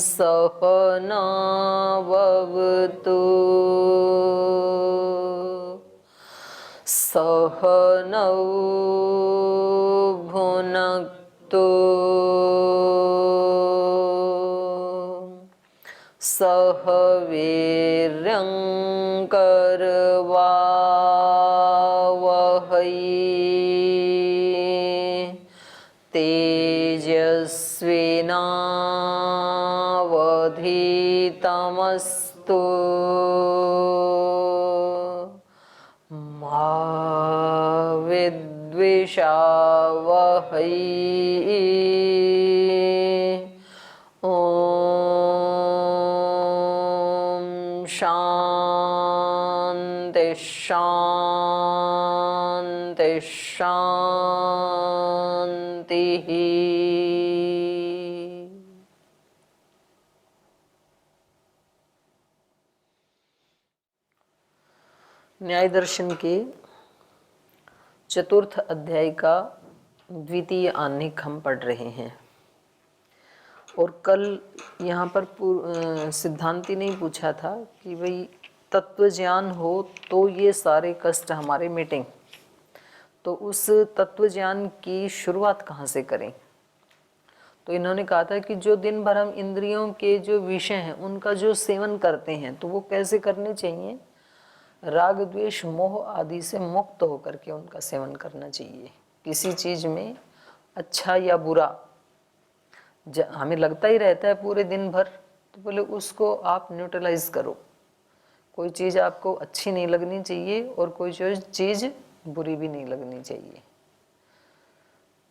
सहनाववतु सहनौ भुनक्तु सह वीर्यं करवावहै तेजस्विनावधीतमस्तु मा विद्विषावहै शांति शांति शांति। न्याय दर्शन के चतुर्थ अध्याय का द्वितीय आह्निक हम पढ़ रहे हैं। और कल यहाँ पर सिद्धांति ने पूछा था कि भाई तत्व ज्ञान हो तो ये सारे कष्ट हमारे मिटें, तो उस तत्व ज्ञान की शुरुआत कहाँ से करें। तो इन्होंने कहा था कि जो दिन भर हम इंद्रियों के जो विषय हैं उनका जो सेवन करते हैं तो वो कैसे करने चाहिए, राग द्वेष मोह आदि से मुक्त होकर के उनका सेवन करना चाहिए। किसी चीज़ में अच्छा या बुरा हमें लगता ही रहता है पूरे दिन भर, तो बोले उसको आप न्यूट्रलाइज करो। कोई चीज़ आपको अच्छी नहीं लगनी चाहिए और कोई चीज़ बुरी भी नहीं लगनी चाहिए।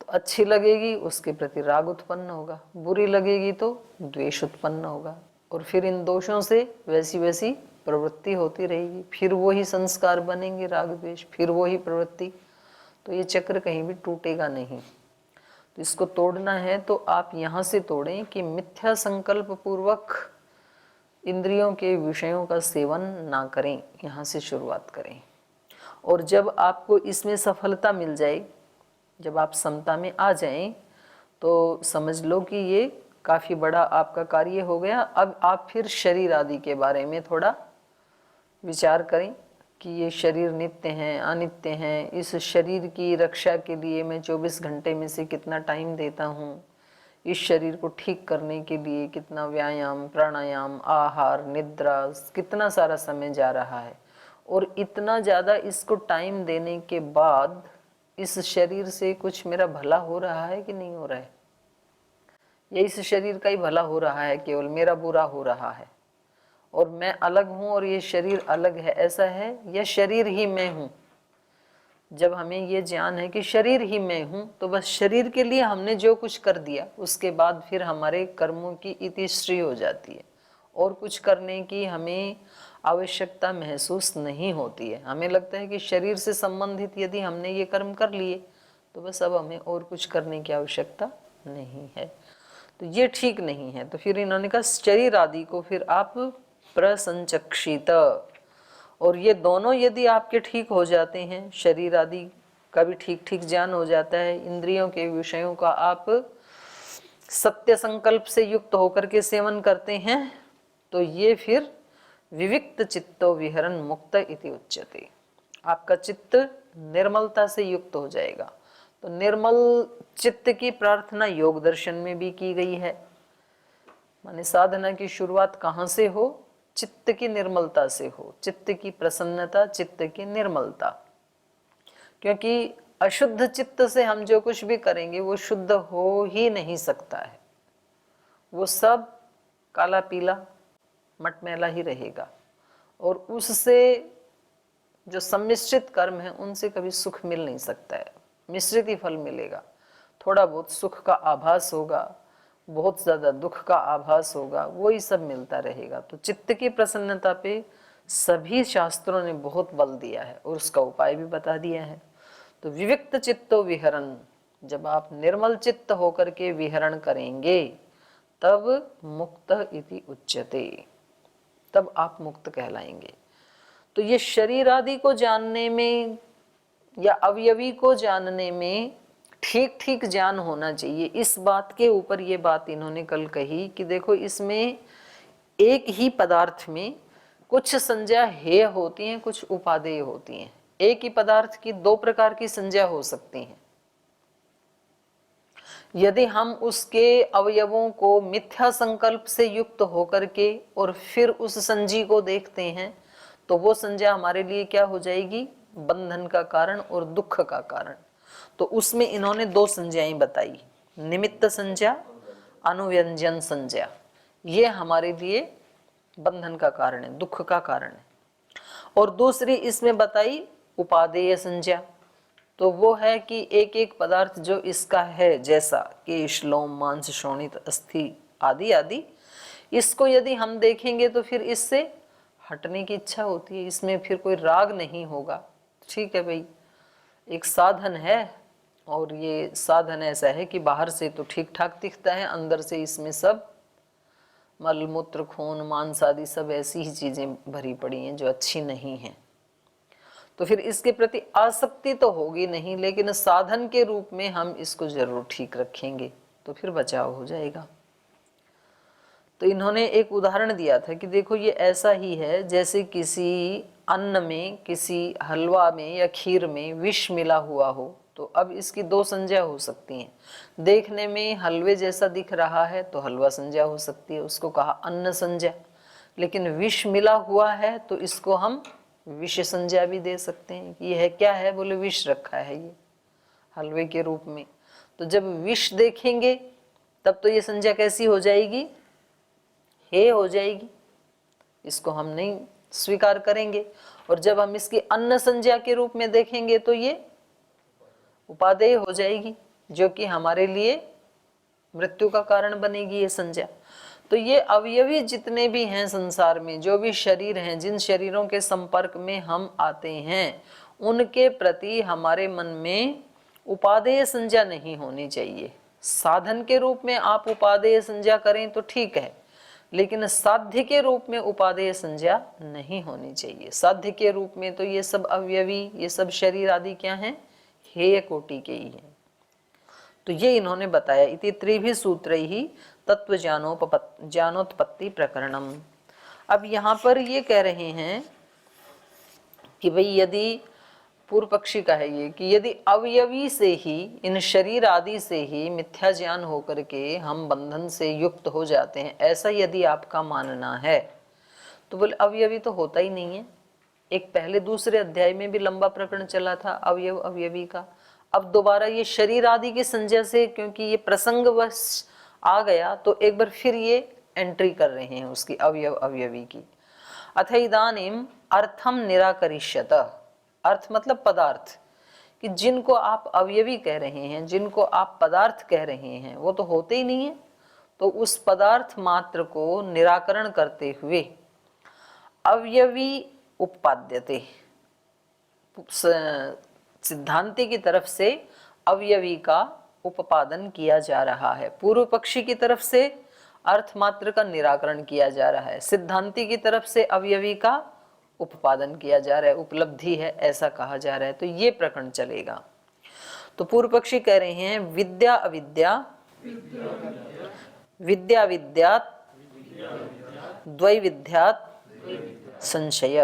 तो अच्छी लगेगी उसके प्रति राग उत्पन्न होगा, बुरी लगेगी तो द्वेष उत्पन्न होगा, और फिर इन दोषों से वैसी वैसी प्रवृत्ति होती रहेगी, फिर वही संस्कार बनेंगे राग द्वेष, फिर वही प्रवृत्ति। तो ये चक्र कहीं भी टूटेगा नहीं। तो इसको तोड़ना है तो आप यहाँ से तोड़ें कि मिथ्या संकल्प पूर्वक इंद्रियों के विषयों का सेवन ना करें, यहाँ से शुरुआत करें। और जब आपको इसमें सफलता मिल जाए, जब आप समता में आ जाएं, तो समझ लो कि ये काफ़ी बड़ा आपका कार्य हो गया। अब आप फिर शरीर आदि के बारे में थोड़ा विचार करें कि ये शरीर नित्य हैं अनित्य हैं, इस शरीर की रक्षा के लिए मैं 24 घंटे में से कितना टाइम देता हूँ, इस शरीर को ठीक करने के लिए कितना व्यायाम प्राणायाम आहार निद्रा कितना सारा समय जा रहा है, और इतना ज़्यादा इसको टाइम देने के बाद इस शरीर से कुछ मेरा भला हो रहा है कि नहीं हो रहा है, या इस शरीर का ही भला हो रहा है, केवल मेरा बुरा हो रहा है, और मैं अलग हूँ और ये शरीर अलग है, ऐसा है, या शरीर ही मैं हूँ। जब हमें ये ज्ञान है कि शरीर ही मैं हूँ, तो बस शरीर के लिए हमने जो कुछ कर दिया उसके बाद फिर हमारे कर्मों की इतिश्री हो जाती है, और कुछ करने की हमें आवश्यकता महसूस नहीं होती है। हमें लगता है कि शरीर से संबंधित यदि हमने ये कर्म कर लिए तो बस अब हमें और कुछ करने की आवश्यकता नहीं है। तो ये ठीक नहीं है। तो फिर इन्होंने कहा शरीर आदि को फिर आप प्रसंचक्षित, और ये दोनों यदि आपके ठीक हो जाते हैं, शरीर आदि का भी ठीक ठीक ज्ञान हो जाता है, इंद्रियों के विषयों का आप सत्य संकल्प से युक्त होकर के सेवन करते हैं, तो ये फिर विविक्त चित्तो विहरन मुक्त इति उच्यते। आपका चित्त निर्मलता से युक्त हो जाएगा। तो निर्मल चित्त की प्रार्थना योग दर्शन में भी की गई है। माने साधना की शुरुआत कहाँ से हो, चित्त की निर्मलता से हो, चित्त की प्रसन्नता, चित्त की निर्मलता। क्योंकि अशुद्ध चित्त से हम जो कुछ भी करेंगे वो शुद्ध हो ही नहीं सकता है, वो सब काला पीला मटमैला ही रहेगा, और उससे जो सम्मिश्रित कर्म है उनसे कभी सुख मिल नहीं सकता है, मिश्रित ही फल मिलेगा। थोड़ा बहुत सुख का आभास होगा, बहुत ज़्यादा दुख का आभास होगा, वही सब मिलता रहेगा। तो चित्त की प्रसन्नता पे सभी शास्त्रों ने बहुत बल दिया है और उसका उपाय भी बता दिया है। तो विविक्त चित्तो विहरण, जब आप निर्मल चित्त होकर के विहरण करेंगे तब मुक्त इति उच्यते, तब आप मुक्त कहलाएंगे। तो ये शरीर आदि को जानने में या अवयवी को जानने में ठीक ठीक ज्ञान होना चाहिए। इस बात के ऊपर ये बात इन्होंने कल कही कि देखो इसमें एक ही पदार्थ में कुछ संज्ञा हेय होती हैं, कुछ उपादेय होती हैं। एक ही पदार्थ की दो प्रकार की संज्ञा हो सकती हैं। यदि हम उसके अवयवों को मिथ्या संकल्प से युक्त होकर के और फिर उस संजी को देखते हैं तो वो संज्ञा हमारे लिए क्या हो जाएगी? बंधन का कारण और दुख का कारण। तो उसमें इन्होंने दो संज्ञाएं बताई, निमित्त संज्ञा, अनुव्यंजन संज्ञा। ये हमारे लिए बंधन का कारण है, दुख का कारण है। और दूसरी इसमें बताई उपादेय संज्ञा। तो वो है कि एक एक पदार्थ जो इसका है, जैसा कि श्लोम, मांस, शोणित, अस्थि आदि आदि, इसको यदि हम देखेंगे तो फिर इससे हटने की इच्छा होती है, इसमें फिर कोई राग नहीं होगा। ठीक है भाई, एक साधन है और ये साधन ऐसा है कि बाहर से तो ठीक ठाक दिखता है, अंदर से इसमें सब मल मूत्र खून मांस आदि सब ऐसी ही चीजें भरी पड़ी हैं जो अच्छी नहीं हैं। तो फिर इसके प्रति आसक्ति तो होगी नहीं, लेकिन साधन के रूप में हम इसको जरूर ठीक रखेंगे तो फिर बचाव हो जाएगा। तो इन्होंने एक उदाहरण दिया था कि देखो ये ऐसा ही है जैसे किसी अन्न में, किसी हलवा में या खीर में विष मिला हुआ हो। तो अब इसकी दो संज्ञा हो सकती हैं। देखने में हलवे जैसा दिख रहा है तो हलवा संज्ञा हो सकती है, उसको कहा अन्न संज्ञा। लेकिन विष मिला हुआ है तो इसको हम विष संज्ञा भी दे सकते हैं कि यह क्या है? बोले विष रखा है ये हलवे के रूप में। तो जब विष देखेंगे तब तो ये संज्ञा कैसी हो जाएगी? हे हो जाएगी, इसको हम नहीं स्वीकार करेंगे। और जब हम इसकी अन्न संज्ञा के रूप में देखेंगे तो ये उपादेय हो जाएगी, जो कि हमारे लिए मृत्यु का कारण बनेगी ये संज्ञा। तो ये अवयवी जितने भी हैं संसार में, जो भी शरीर हैं, जिन शरीरों के संपर्क में हम आते हैं, उनके प्रति हमारे मन में उपादेय संज्ञा नहीं होनी चाहिए। साधन के रूप में आप उपादेय संज्ञा करें तो ठीक है, लेकिन साध्य के रूप में उपादेय संज्ञा नहीं होनी चाहिए। साध्य के रूप में तो ये सब अवयवी, ये सब शरीर आदि क्या हैं? हेय कोटि के ही हैं। तो ये इन्होंने बताया, इति त्रिभिः सूत्रैः तत्व ज्ञानोत्पत्ति प्रकरणम। अब यहाँ पर ये कह रहे हैं कि भाई यदि पूर्व पक्षी का है ये कि यदि अवयवी से ही, इन शरीर आदि से ही मिथ्या ज्ञान होकर के हम बंधन से युक्त हो जाते हैं, ऐसा यदि आपका मानना है तो बोले अवयवी तो होता ही नहीं है। एक पहले दूसरे अध्याय में भी लंबा प्रकरण चला था अवयव अवयवी का। अब दोबारा ये शरीर आदि की संज्ञा से, क्योंकि ये प्रसंगवश आ गया, तो एक बार फिर ये एंट्री कर रहे हैं उसकी अवयव अवयवी की। अथ इदानीम अर्थम निराकरिष्यत। अर्थ मतलब पदार्थ, कि जिनको आप अवयवी कह रहे हैं, जिनको आप पदार्थ कह रहे हैं, वो तो होते ही नहीं है। तो उस पदार्थ मात्र को निराकरण करते हुए अवयवी उपपाद्यते, सिद्धांति की तरफ से अवयवी का उपपादन किया जा रहा है। पूर्व पक्षी की तरफ से अर्थ मात्र का निराकरण किया जा रहा है, सिद्धांति की तरफ से अवयवी का उपपादन किया जा रहा है, उपलब्धि है ऐसा कहा जा रहा है। तो ये प्रकरण चलेगा। तो पूर्व पक्षी कह रहे हैं विद्या अविद्या, विद्या विद्यात्, द्वैविध्यात् संशय।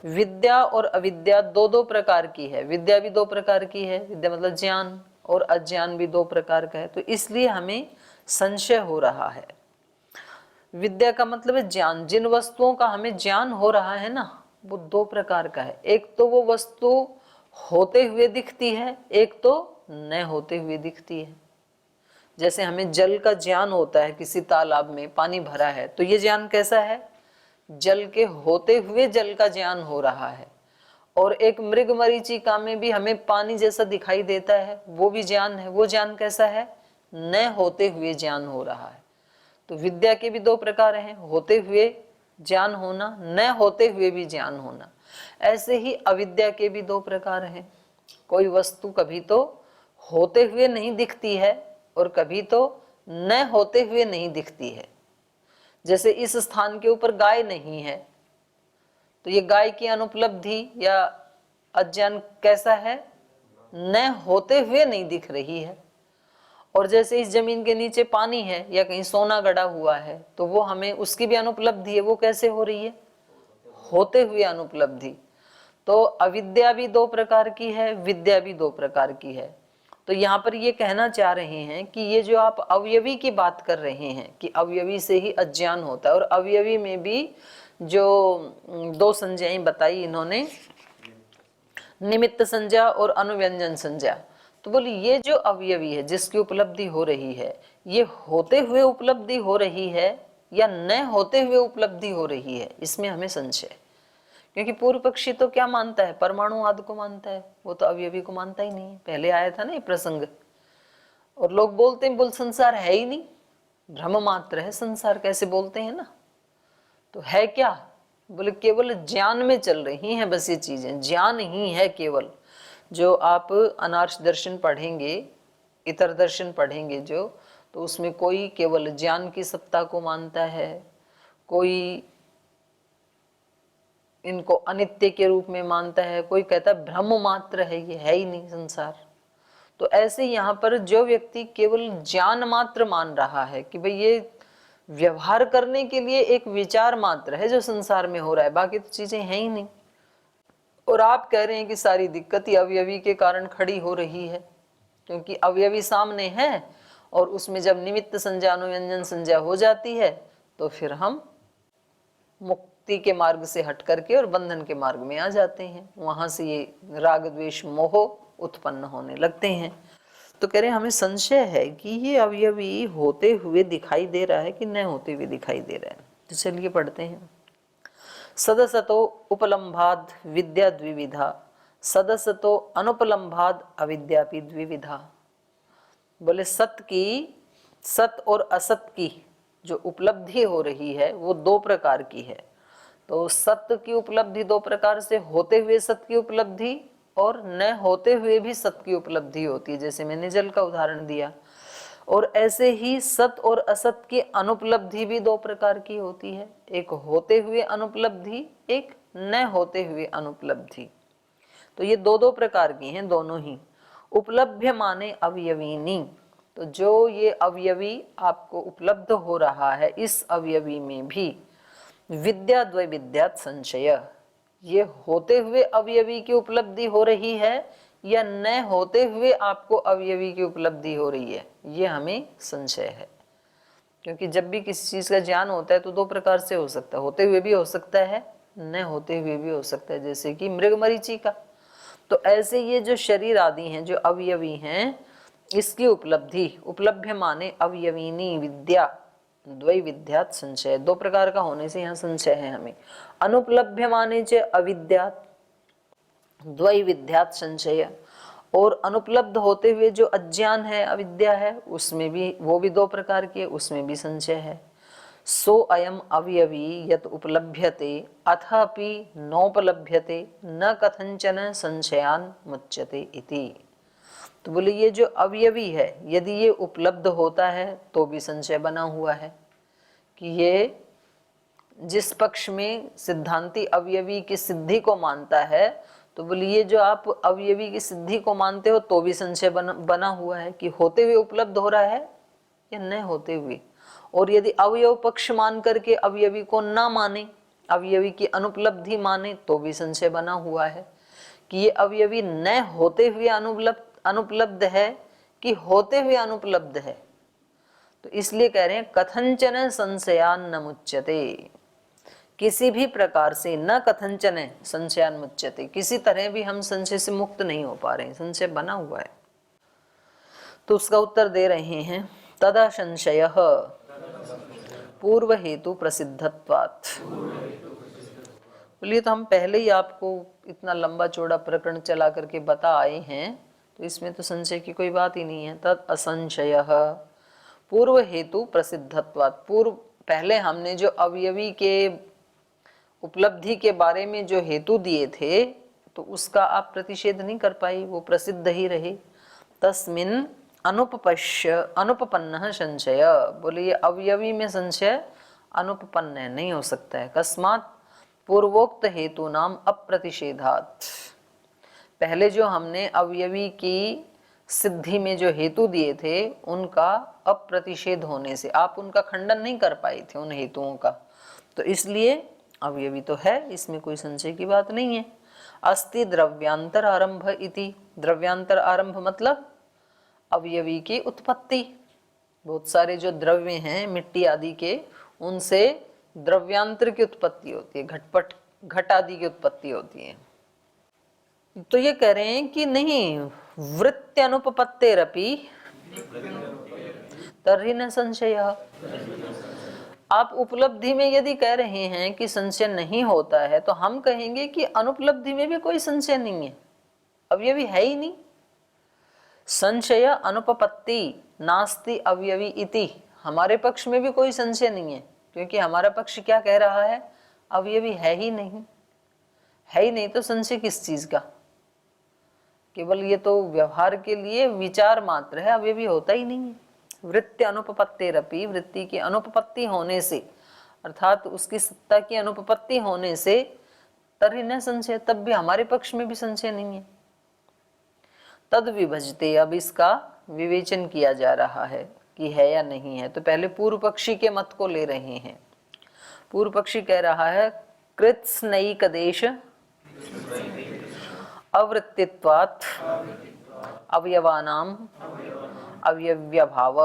विद्या और अविद्या दो दो प्रकार की है। विद्या भी दो प्रकार की है, विद्या मतलब ज्ञान, और अज्ञान भी दो प्रकार का है। तो इसलिए हमें संशय हो रहा है। विद्या का मतलब है ज्ञान। जिन वस्तुओं का हमें ज्ञान हो रहा है ना, वो दो प्रकार का है। एक तो वो वस्तु होते हुए दिखती है, एक तो न होते हुए दिखती है। जैसे हमें जल का ज्ञान होता है, किसी तालाब में पानी भरा है, तो ये ज्ञान कैसा है? जल के होते हुए जल का ज्ञान हो रहा है। और एक मृग मरीचिका में भी हमें पानी जैसा दिखाई देता है, वो भी ज्ञान है। वो ज्ञान कैसा है? न होते हुए ज्ञान हो रहा है। तो विद्या के भी दो प्रकार हैं, होते हुए ज्ञान होना, न होते हुए भी ज्ञान होना। ऐसे ही अविद्या के भी दो प्रकार हैं। कोई वस्तु कभी तो होते हुए नहीं दिखती है और कभी तो न होते हुए नहीं दिखती है। जैसे इस स्थान के ऊपर गाय नहीं है, तो ये गाय की अनुपलब्धि या अज्ञान कैसा है? न होते हुए नहीं दिख रही है। और जैसे इस जमीन के नीचे पानी है या कहीं सोना गड़ा हुआ है, तो वो हमें उसकी भी अनुपलब्धि है, वो कैसे हो रही है? होते हुए अनुपलब्धि। तो अविद्या भी दो प्रकार की है, विद्या भी दो प्रकार की है। तो यहाँ पर ये कहना चाह रहे हैं कि ये जो आप अवयवी की बात कर रहे हैं कि अवयवी से ही अज्ञान होता है, और अवयवी में भी जो दो संज्ञाएं बताई इन्होंने, निमित्त संज्ञा और अनुव्यंजन संज्ञा, तो बोली ये जो अवयवी है जिसकी उपलब्धि हो रही है, ये होते हुए उपलब्धि हो रही है या न होते हुए उपलब्धि हो रही है, इसमें हमें संशय। क्योंकि पूर्व पक्षी तो क्या मानता है? परमाणु आदि को मानता है, वो तो अवयवी को मानता ही नहीं है। पहले आया था ना ये प्रसंग। और लोग बोलते हैं बोल संसार है ही नहीं, भ्रम मात्र है संसार, कैसे बोलते हैं ना। तो है क्या? बोले केवल ज्ञान में चल रही हैं बस ये चीजें, ज्ञान ही है केवल। जो आप अनार्ष दर्शन पढ़ेंगे, इतर दर्शन पढ़ेंगे जो, तो उसमें कोई केवल ज्ञान की सत्ता को मानता है, कोई इनको अनित्य के रूप में मानता है, कोई कहता है भ्रम मात्र है, ये है ही नहीं संसार। तो ऐसे यहाँ पर जो व्यक्ति केवल ज्ञान मात्र मान रहा है कि भाई ये व्यवहार करने के लिए एक विचार मात्र है जो संसार में हो रहा है, बाकी तो चीजें हैं ही नहीं। और आप कह रहे हैं कि सारी दिक्कत ही अवयवी के कारण खड़ी हो रही है, क्योंकि अवयवी सामने है और उसमें जब निमित्त संज्ञा अनुव्यंजन संज्ञा हो जाती है तो फिर हम मुक्ति के मार्ग से हट करके और बंधन के मार्ग में आ जाते हैं। वहां से ये राग द्वेष मोह उत्पन्न होने लगते हैं। तो कह रहे हैं हमें संशय है कि ये अवयवी होते हुए दिखाई दे रहा है कि न होते हुए दिखाई दे रहा है। तो चलिए पढ़ते हैं। सदसतो उपलम्भाद विद्या द्विविधा, सदसतो अनुपलम्भाद अविद्यापि द्विविधा। बोले सत की, सत और असत की जो उपलब्धि हो रही है वो दो प्रकार की है। तो सत्य की उपलब्धि दो प्रकार से, होते हुए सत्य की उपलब्धि और न होते हुए भी सत्य की उपलब्धि होती है, जैसे मैंने जल का उदाहरण दिया। और ऐसे ही सत और असत की अनुपलब्धि भी दो प्रकार की होती है, एक होते हुए अनुपलब्धि, एक न होते हुए अनुपलब्धि। तो ये दो दो प्रकार की हैं दोनों ही। उपलब्ध माने अवयवीनी, तो जो ये अवयवी आपको उपलब्ध हो रहा है, इस अवयवी में भी विद्या द्वैविद्यात् संशय, ये होते हुए अवयवी की उपलब्धि हो रही है या न होते हुए आपको अवयवी की उपलब्धि हो रही है, ये हमें संशय है। क्योंकि जब भी किसी चीज का ज्ञान होता है तो दो प्रकार से हो सकता है, होते हुए भी हो सकता है, न होते हुए भी हो सकता है, जैसे कि मृग मरीचिका। तो ऐसे ये जो शरीर आदि हैं जो अवयवी हैं, इसकी उपलब्धि, उपलब्ध माने अवयवीनी विद्या द्वैविद्यात् संशय, दो प्रकार का होने से यहाँ संशय है हमें। अनुपलब्ध माने च अविद्यात् द्वैविद्यात् संशय, और अनुपलब्ध होते हुए जो अज्ञान है, अविद्या है, उसमें भी, वो भी दो प्रकार की है, उसमें भी संशय है। सो अयम अवयवी यत उपलभ्यते अथापि नोपलभ्यते न कथंचन संशयान मुच्यते इति। तो बोले ये जो अवयवी है, यदि ये उपलब्ध होता है तो भी संशय बना हुआ है कि ये जिस पक्ष में सिद्धांती अवयवी की सिद्धि को मानता है, तो बोले ये जो आप अवयवी की सिद्धि को मानते हो तो भी संशय बना हुआ है कि होते हुए उपलब्ध हो रहा है या न होते हुए। और यदि अवयव पक्ष मान करके अवयवी को ना माने, अवयवी की अनुपलब्धि माने, तो भी संशय बना हुआ है कि ये अवयवी न होते हुए अनुपलब्ध है कि होते हुए अनुपलब्ध है। तो इसलिए कह रहे हैं कथंचन संशयान न मुच्यते, किसी भी प्रकार से न कथंचन संशयान मुच्यते, किसी तरह भी हम संशय से मुक्त नहीं हो पा रहे हैं, संशय बना हुआ है। तो उसका उत्तर दे रहे हैं तदा संशयः पूर्व हेतु प्रसिद्धत्वात्। बोलिए तो हम पहले ही आपको इतना लंबा चौड़ा प्रकरण चला करके बता आए हैं, तो इसमें तो संशय की कोई बात ही नहीं है। तद असंशयः पूर्व हेतु प्रसिद्धत्वात्, पूर्व पहले हमने जो अवयवी के उपलब्धि के बारे में जो हेतु दिए थे तो उसका आप प्रतिषेध नहीं कर पाई, वो प्रसिद्ध ही रहे। तस्मिन् अनुपपन्न संशय, बोले ये अवयवी में संशय अनुपपन्न नहीं हो सकता है। कस्मात् पूर्वोक्त हेतु नाम अप्रतिषेधात्, पहले जो हमने अवयवी की सिद्धि में जो हेतु दिए थे उनका अप्रतिषेध होने से आप उनका खंडन नहीं कर पाए थे उन हेतुओं का, तो इसलिए अवयवी तो है, इसमें कोई संशय की बात नहीं है। अस्ति द्रव्यांतर आरंभ इति, द्रव्यांतर आरंभ मतलब अवयवी की उत्पत्ति। बहुत सारे जो द्रव्य हैं मिट्टी आदि के, उनसे द्रव्यांतर की उत्पत्ति होती है, घटपट घट आदि की उत्पत्ति होती है। तो ये कह रहे हैं कि नहीं, वृत्त्यनुपपत्तेरपि तर्हि न संशय। आप उपलब्धि में यदि कह रहे हैं कि संशय नहीं होता है, तो हम कहेंगे कि अनुपलब्धि में भी कोई संशय नहीं है, अवयवी है ही नहीं। संशय अनुपपत्ति नास्ति अवयवी इति, हमारे पक्ष में भी कोई संशय नहीं है, क्योंकि हमारा पक्ष क्या कह रहा है, अवयवी है ही नहीं। है ही नहीं तो संशय किस चीज का, केवल ये तो व्यवहार के लिए विचार मात्र है, अवयवी होता ही नहीं है। वृत्ति अनुपपत्तिरपि, वृत्ति की अनुपपत्ति होने से अर्थात उसकी सत्ता की अनुपपत्ति होने से तर्हि न संशय, तब भी हमारे पक्ष में भी संशय नहीं है। तद विभजते, अब इसका विवेचन किया जा रहा है कि है या नहीं है। तो पहले पूर्व पक्षी के मत को ले रहे हैं। पूर्व पक्षी कह रहा है कृत्स्नैक देश अवृत्तित्वात् अवयवानाम अवयव्यभाव।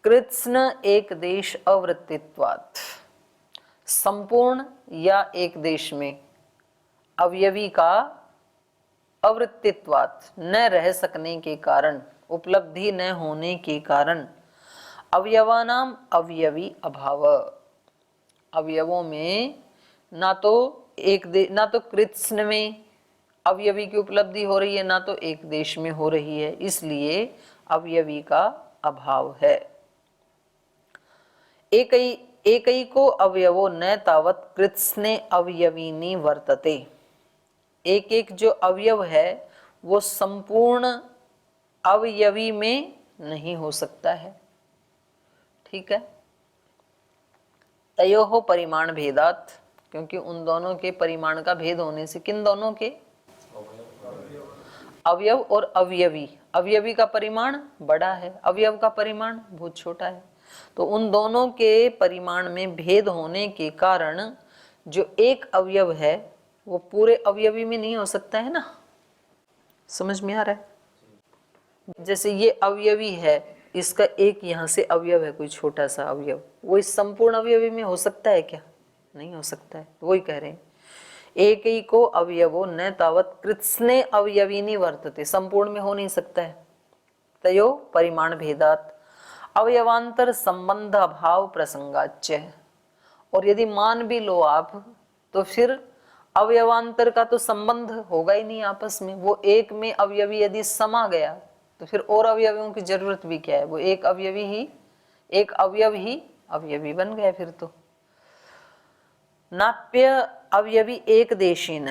कृत्स्न एक देश अवृत्तित्वात्, संपूर्ण या एक देश में अवयवी का अवृत्तित्वात् न रह सकने के कारण, उपलब्धि न होने के कारण, अवयवानाम अवयवी अभाव, अवयवों में ना तो ना तो कृत्स्न में अवयवी की उपलब्धि हो रही है, ना तो एक देश में हो रही है, इसलिए अवयवी का अभाव है। एकई को अवयवो न तावत कृत्स्ने अवयवीनी वर्तते, एक एक जो अवयव है वो संपूर्ण अवयवी में नहीं हो सकता है। ठीक है, तयोः परिमाण भेदात, क्योंकि उन दोनों के परिमाण का भेद होने से, किन दोनों के, अवयव और अवयवी, अवयवी का परिमाण बड़ा है, अवयव का परिमाण बहुत छोटा है, तो उन दोनों के परिमाण में भेद होने के कारण जो एक अवयव है वो पूरे अवयवी में नहीं हो सकता है ना। समझ में आ रहा है? जैसे ये अवयवी है, इसका एक यहाँ से अवयव है, कोई छोटा सा अवयव, वो इस संपूर्ण अवयवी में हो सकता है क्या? नहीं हो सकता है। वही कह रहे हैं एक ही को अवयवो न तावत कृत्स्ने अवयवीनी वर्तते, संपूर्ण में हो नहीं सकता है। तयो परिमाण भेदात अवयवांतर संबंध अभाव प्रसंगाच्य, और यदि मान भी लो आप तो फिर अवयवांतर का तो संबंध होगा ही नहीं आपस में, वो एक में अवयवी यदि समा गया तो फिर और अवयवियों की जरूरत भी क्या है, वो एक अवयवी ही, एक अवयव ही अवयवी बन गए फिर तो। नाप्य अवयवी एक देशीन,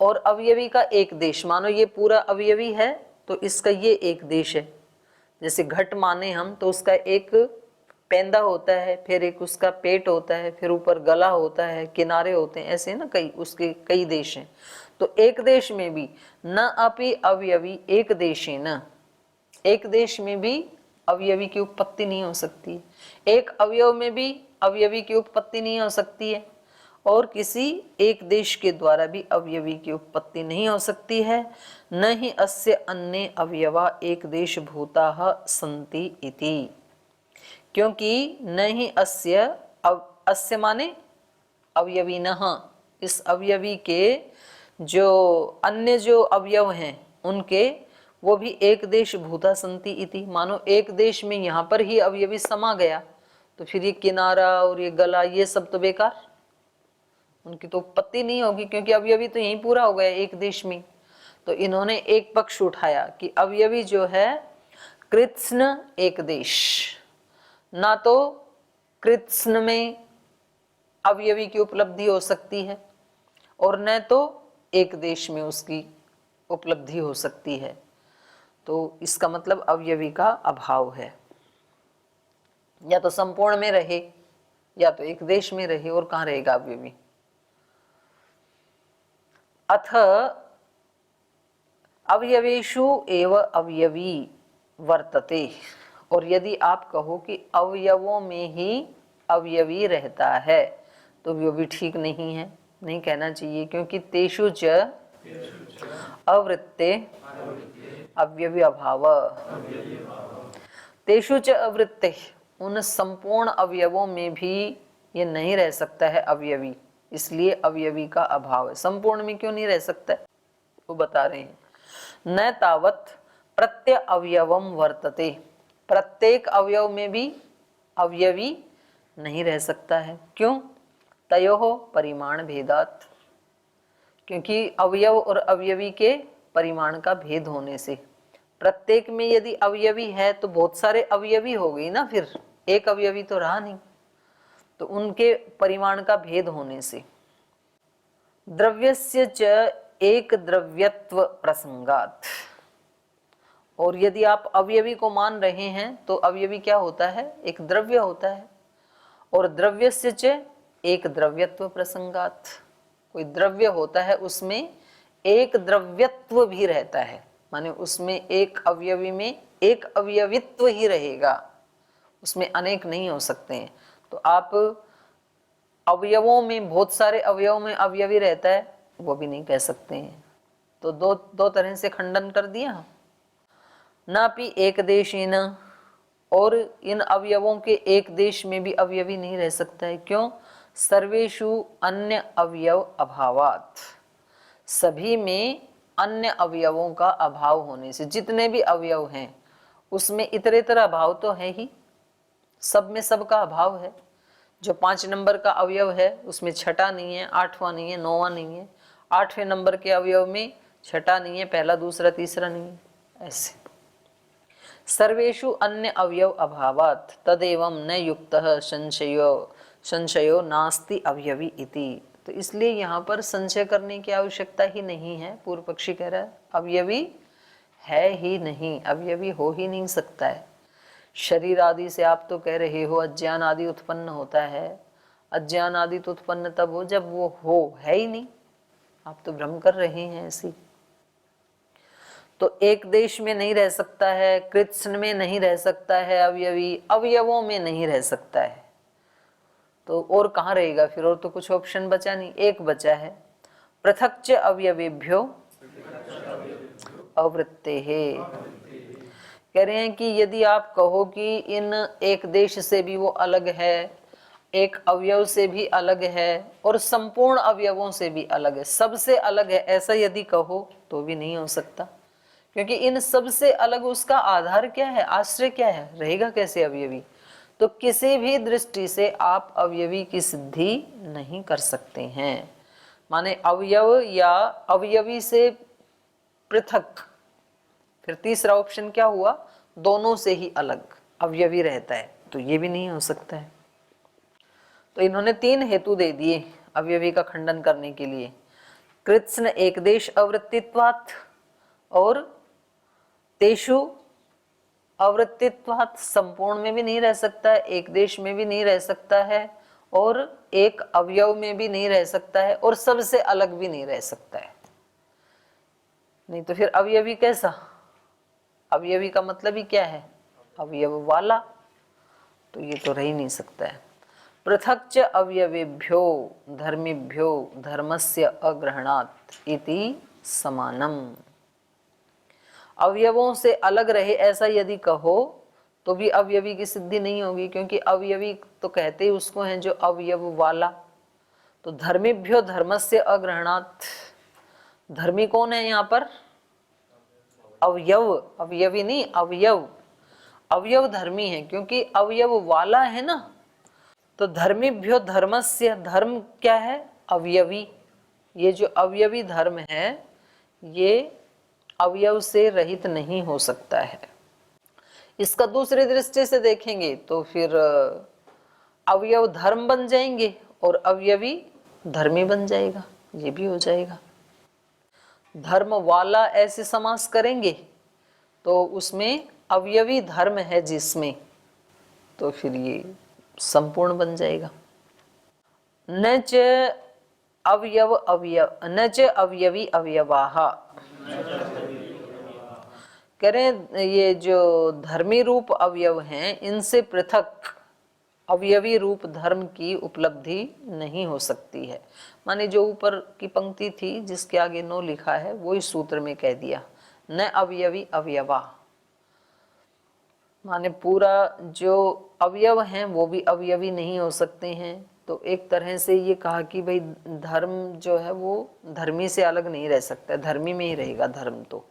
और अवयवी का एक देश, मानो ये पूरा अवयवी है तो इसका ये एक देश है। जैसे घट माने हम तो उसका एक पेंदा होता है, फिर एक उसका पेट होता है, फिर ऊपर गला होता है, किनारे होते हैं, ऐसे ना कई उसके कई देश हैं। तो एक देश में भी न अपि अवयवी एक देशी न, एक देश में भी अवयवी की उत्पत्ति नहीं हो सकती, एक अवयव में भी अवयवी की उत्पत्ति नहीं हो सकती है, और किसी एक देश के द्वारा भी अवयवी की उत्पत्ति नहीं हो सकती है। न ही अस्य अन्य अवयवा एक देश भूताः सन्ति इति, क्योंकि न ही अस्य माने अवयवीनः, इस अवयवी के जो अन्य जो अवयव हैं उनके, वो भी एक देश भूता सन्ति इति, मानो एक देश में यहाँ पर ही अवयवी समा गया तो फिर ये किनारा और ये गला ये सब तो बेकार, उनकी तो उत्पत्ति नहीं होगी, क्योंकि अवयवी तो यहीं पूरा हो गया एक देश में। तो इन्होंने एक पक्ष उठाया कि अवयवी जो है कृत्स्न एक देश, ना तो कृत्स्न में अवयवी की उपलब्धि हो सकती है और न तो एक देश में उसकी उपलब्धि हो सकती है, तो इसका मतलब अवयवी का अभाव है। या तो संपूर्ण में रहे या तो एक देश में रहे, और कहाँ रहेगा अवयवी। अथ अवयवेषु एव अवयवी वर्तते, और यदि आप कहो कि अवयवों में ही अवयवी रहता है तो वो भी ठीक नहीं है, नहीं कहना चाहिए, क्योंकि तेषु च अवृत्ते अवयवी अभाव, तेषु च अवृत्ते, उन संपूर्ण अवयवों में भी ये नहीं रह सकता है अवयवी, इसलिए अवयवी का अभाव है। संपूर्ण में क्यों नहीं रह सकता है वो बता रहे हैं। न तावत प्रत्यय अवयवम वर्तते, प्रत्येक अवयव में भी अवयवी नहीं रह सकता है। क्यों? तयोः परिमाण भेदात, क्योंकि अवयव और अवयवी के परिमाण का भेद होने से। प्रत्येक में यदि अवयवी है तो बहुत सारे अवयवी हो गई ना, फिर एक अवयवी तो रहा नहीं, तो उनके परिमाण का भेद होने से। द्रव्यस्य च एक द्रव्यत्व प्रसंगात, और यदि आप अवयवी को मान रहे हैं तो अवयवी क्या होता है? एक द्रव्य होता है। और द्रव्यस्य च एक द्रव्यत्व प्रसंगात, कोई द्रव्य होता है उसमें एक द्रव्यत्व भी रहता है, माने उसमें एक अवयवी में एक अवयवित्व ही रहेगा, उसमें अनेक नहीं हो सकते हैं। तो आप अवयवों में बहुत सारे अवयवों में अवयवी रहता है वो भी नहीं कह सकते हैं। तो दो तरह से खंडन कर दिया। नापि एक देशीन, और इन अवयवों के एक देश में भी अवयवी नहीं रह सकता है। क्यों? सर्वेषु अन्य अवयव अभावात, सभी में अन्य अवयवों का अभाव होने से। जितने भी अवयव हैं उसमें इतरेतर अभाव तो है ही, सब में सबका अभाव है। जो 5 नंबर का अवयव है उसमें छठा नहीं है, 8वां नहीं है, 9वां नहीं है। 8वें नंबर के अवयव में छठा नहीं है, पहला दूसरा तीसरा नहीं है, ऐसे। सर्वेषु अन्य अवयव अभावात् तदेवं न युक्तः संशयो नास्ति अवयवी इति। तो इसलिए यहाँ पर संशय करने की आवश्यकता ही नहीं है। पूर्व पक्षी कह रहा है अवयवी है ही नहीं, अवयवी हो ही नहीं सकता है। शरीर आदि से आप तो कह रहे हो अज्ञान आदि उत्पन्न होता है, अज्ञान आदि तो उत्पन्न तब हो जब वो हो, है ही नहीं, आप तो भ्रम कर रहे हैं ऐसी। तो एक देश में नहीं रह सकता है, कृत्स्न में नहीं रह सकता है अवयवी, अवयवों में नहीं रह सकता है, तो और कहाँ रहेगा फिर? और तो कुछ ऑप्शन बचा नहीं, एक बचा है। पृथक च अवयवेभ्यो अवृत्ते है। कह रहे हैं कि यदि आप कहो कि इन एक देश से भी वो अलग है, एक अवयव से भी अलग है, और संपूर्ण अवयवों से भी अलग है, सबसे अलग है, ऐसा यदि कहो तो भी नहीं हो सकता। क्योंकि इन सबसे अलग उसका आधार क्या है, आश्रय क्या है, रहेगा कैसे अवयवी? तो किसी भी दृष्टि से आप अवयवी की सिद्धि नहीं कर सकते हैं। माने अवयव या अवयवी से पृथक। फिर तीसरा ऑप्शन क्या हुआ? दोनों से ही अलग अवयवी रहता है, तो ये भी नहीं हो सकता है। तो इन्होंने 3 हेतु दे दिए अवयवी का खंडन करने के लिए। कृत्स्न एक देश अवृत्तित्वात्, और तेषु अवृत्तित्वात्, संपूर्ण में भी नहीं रह सकता है, एक देश में भी नहीं रह सकता है, और एक अवयव में भी नहीं रह सकता है, और सबसे अलग भी नहीं रह सकता है। नहीं तो फिर अवयवी कैसा? अवयवी का मतलब ही क्या है? अवयव वाला, तो ये तो रह ही नहीं सकता है। पृथक च अवयवेभ्यो धर्मेभ्यो धर्मस्य अग्रहणात् इति समानम। अवयवों से अलग रहे ऐसा यदि कहो तो भी अवयवी की सिद्धि नहीं होगी, क्योंकि अवयवी तो कहते ही उसको हैं जो अवयव वाला। तो धर्मेभ्यो धर्मस्य अग्रहणात्, धर्मी कौन है यहाँ पर? अवयव, अवयवी नहीं, अवयव। अवयव धर्मी है क्योंकि अवयव वाला है ना। तो धर्मीभ्यो धर्मस्य, धर्म क्या है? अवयवी। ये जो अवयवी धर्म है ये अवयव से रहित नहीं हो सकता है। इसका दूसरी दृष्टि से देखेंगे तो फिर अवयव धर्म बन जाएंगे और अवयवी धर्मी बन जाएगा, ये भी हो जाएगा। धर्म वाला ऐसे समास करेंगे तो उसमें अवयवी धर्म है जिसमें, तो फिर ये संपूर्ण बन जाएगा। न च अवयव अवयव न च अवयवी अवयवाः, कह रहे हैं ये जो धर्मी रूप अवयव हैं इनसे पृथक अवयवी रूप धर्म की उपलब्धि नहीं हो सकती है। माने जो ऊपर की पंक्ति थी जिसके आगे नो लिखा है वो इस सूत्र में कह दिया, न अवयवी अवयवा, माने पूरा जो अवयव हैं वो भी अवयवी नहीं हो सकते हैं। तो एक तरह से ये कहा कि भाई धर्म जो है वो धर्मी से अलग नहीं रह सकता, धर्मी में ही रहेगा धर्म। तो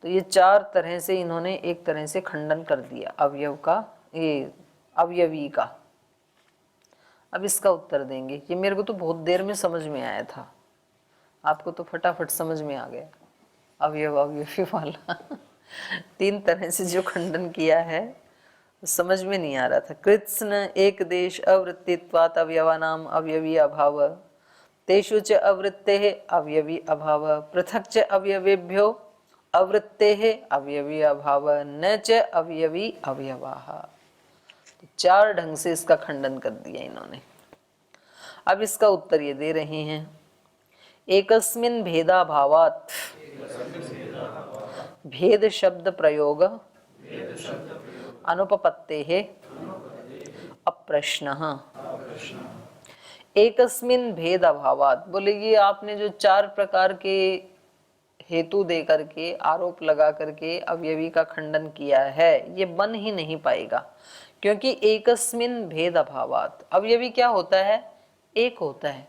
ये चार तरह से इन्होंने एक तरह से खंडन कर दिया अवयव का, ये अवयवी का। अब इसका उत्तर देंगे। ये मेरे को तो बहुत देर में समझ में आया था, आपको तो फटाफट समझ में आ गया अवयव अवयवी वाला। तीन तरह से जो खंडन किया है समझ में नहीं आ रहा था। कृत्स्न एक देश अवृत्तित्वात् अवयवानाम अवयवी अभाव, तेषु च अवृत्तेः अवयवी अभाव, पृथक् च अवयवेभ्यो अवृत्तेः अवयवी अभाव, न च अवयवी अवयवाः। तो चार ढंग से इसका खंडन कर दिया इन्होंने। अब इसका उत्तर ये दे रहे हैं, एकस्मिन् भेदाभावात् भेद शब्द प्रयोग अनुपपत्तेः अप्रश्नः। एकस्मिन् भेद अभावात्, बोले ये आपने जो चार प्रकार के हेतु दे करके आरोप लगा करके अवयवी का खंडन किया है, ये बन ही नहीं पाएगा। क्योंकि एकस्मिन् भेद अभावात्, अवयवी क्या होता है? एक होता है,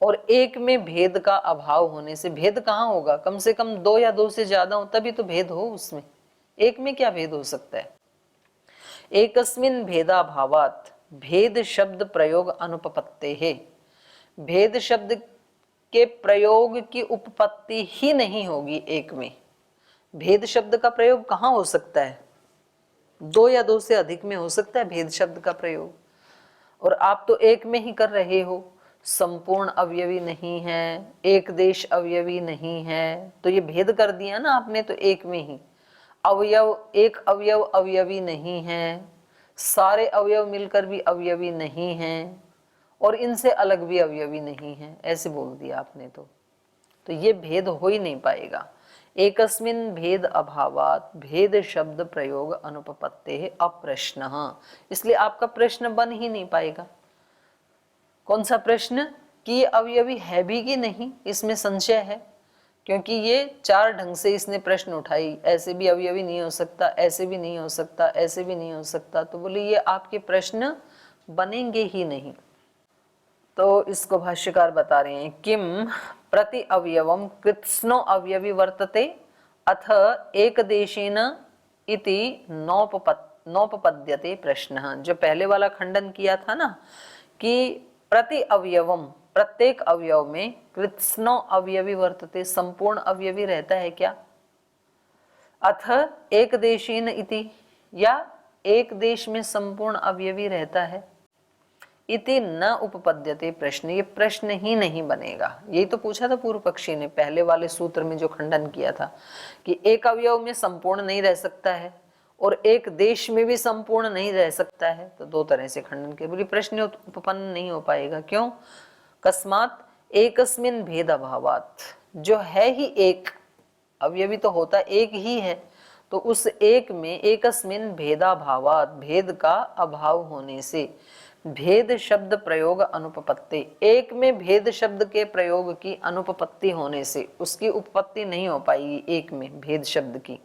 और एक में भेद का अभाव होने से भेद कहाँ होगा? कम से कम दो या दो से ज्यादा हो तभी तो भेद हो उसमें, एक में क्या भेद हो सकता है? एकस्मिन् भेदाभावात् भेद शब्द प्रयोग अनुपपत्तेः, भेद शब्द के प्रयोग की उपपत्ति ही नहीं होगी एक में। भेद शब्द का प्रयोग कहाँ हो सकता है? दो या दो से अधिक में हो सकता है भेद शब्द का प्रयोग, और आप तो एक में ही कर रहे हो। संपूर्ण अवयवी नहीं है, एक देश अवयवी नहीं है, तो ये भेद कर दिया ना आपने, तो एक में ही। अवयव एक अवयव अवयवी नहीं है, सारे अवयव मिलकर भी अवयवी नहीं हैं, और इनसे अलग भी अवयवी नहीं है, ऐसे बोल दिया आपने। तो ये भेद हो ही नहीं पाएगा। एकस्मिन् भेद अभावात् भेद शब्द प्रयोग अनुपपत्तेः अप्रश्नः, इसलिए आपका प्रश्न बन ही नहीं पाएगा। कौन सा प्रश्न? कि ये अवयवी है भी कि नहीं, इसमें संशय है। क्योंकि ये चार ढंग से इसने प्रश्न उठाई, ऐसे भी अवयवी नहीं हो सकता, ऐसे भी नहीं हो सकता, ऐसे भी नहीं हो सकता, तो बोले ये आपके प्रश्न बनेंगे ही नहीं। तो इसको भाष्यकार बता रहे हैं, किम प्रति अवयवम कृत्स्नो अवयवी वर्तते अथ एकदेशेन इति नोपपद्यते प्रश्नः। जो पहले वाला खंडन किया था ना कि प्रति अवयवम प्रत्येक अवयव में कृत्स्नो अवयवी वर्तते, संपूर्ण अवयवी रहता है क्या? अथ एक देशेन इति, या एक देश में संपूर्ण अवयवी रहता है। इति न उपपद्यते प्रश्न, ये प्रश्न ही नहीं बनेगा। यही तो पूछा था पूर्व पक्षी ने पहले वाले सूत्र में जो खंडन किया था कि एक अवयव में संपूर्ण नहीं रह सकता है और एक देश में भी संपूर्ण नहीं रह सकता है, तो दो तरह से खंडन के बोली प्रश्न उत्पन्न नहीं हो पाएगा। क्यों? कस्मात् एकस्मिन् भेद अभावात्, जो है ही एक अवयवी तो होता एक ही है, तो उस एक में एकस्मिन् भेदाभावात् भेद का अभाव होने से भेद शब्द प्रयोग अनुपपत्ति, एक में भेद शब्द के प्रयोग की अनुपपत्ति होने से उसकी उपपत्ति नहीं हो पाएगी एक में भेद शब्द की।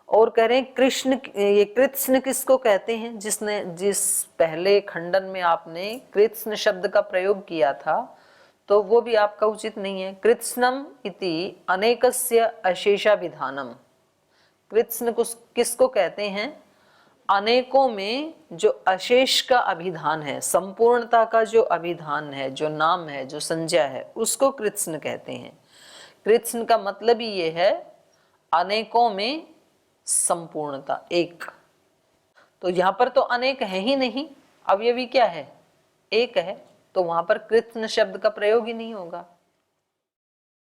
और कह रहे हैं कृष्ण, ये कृत्स्न किसको कहते हैं? जिस पहले खंडन में आपने कृत्स्न शब्द का प्रयोग किया था तो वो भी आपका उचित नहीं है। कृत्स्नम इति अनेकस्य अशेषाभिधानम, कृत्स्न किसको कहते हैं? अनेकों में जो अशेष का अभिधान है, संपूर्णता का जो अभिधान है, जो नाम है, जो संज्ञा है, उसको कृत्स्न कहते हैं। कृत्स्न का मतलब ही ये है अनेकों में संपूर्णता, एक। तो यहाँ पर तो अनेक है ही नहीं, अवयवी क्या है? एक है, तो वहां पर कृत्स्न शब्द का प्रयोग ही नहीं होगा।